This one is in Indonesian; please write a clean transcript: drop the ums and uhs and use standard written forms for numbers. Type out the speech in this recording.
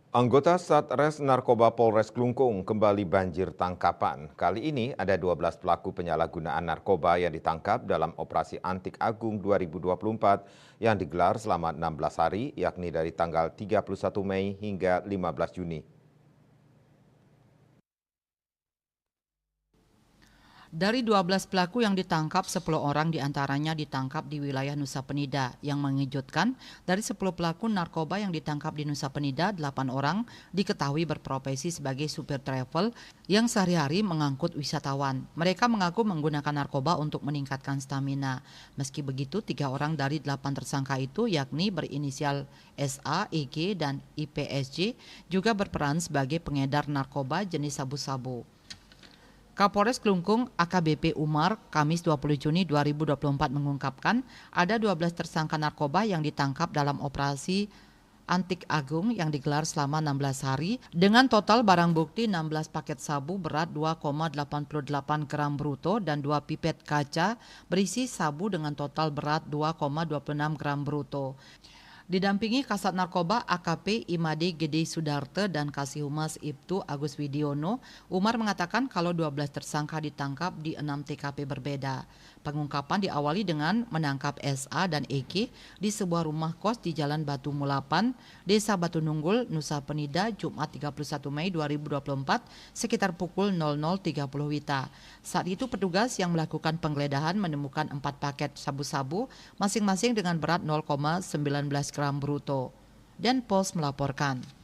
Anggota Satres Narkoba Polres Klungkung kembali banjir tangkapan. Kali ini ada 12 pelaku penyalahgunaan narkoba yang ditangkap dalam operasi Antik Agung 2024 yang digelar selama 16 hari, yakni dari tanggal 31 Mei hingga 15 Juni. Dari 12 pelaku yang ditangkap, 10 orang diantaranya ditangkap di wilayah Nusa Penida. Yang mengejutkan, dari 10 pelaku narkoba yang ditangkap di Nusa Penida, 8 orang diketahui berprofesi sebagai supir travel yang sehari-hari mengangkut wisatawan. Mereka mengaku menggunakan narkoba untuk meningkatkan stamina. Meski begitu, 3 orang dari 8 tersangka itu, yakni berinisial SA, EG, dan IPSJ, juga berperan sebagai pengedar narkoba jenis sabu-sabu. Kapolres Klungkung AKBP Umar Kamis 20 Juni 2024 mengungkapkan ada 12 tersangka narkoba yang ditangkap dalam operasi Antik Agung yang digelar selama 16 hari dengan total barang bukti 16 paket sabu berat 2,88 gram bruto dan 2 pipet kaca berisi sabu dengan total berat 2,26 gram bruto. Didampingi Kasat Narkoba AKP Imade Gede Sudarte dan Kasih Humas Ibtu Agus Widiono, Umar mengatakan kalau 12 tersangka ditangkap di 6 TKP berbeda. Pengungkapan diawali dengan menangkap SA dan EK di sebuah rumah kos di Jalan Batu Mulapan, Desa Batu Nunggul, Nusa Penida, Jumat 31 Mei 2024 sekitar pukul 00.30 WITA. Saat itu petugas yang melakukan penggeledahan menemukan 4 paket sabu-sabu masing-masing dengan berat 0,19 gram bruto. Dan Pos melaporkan.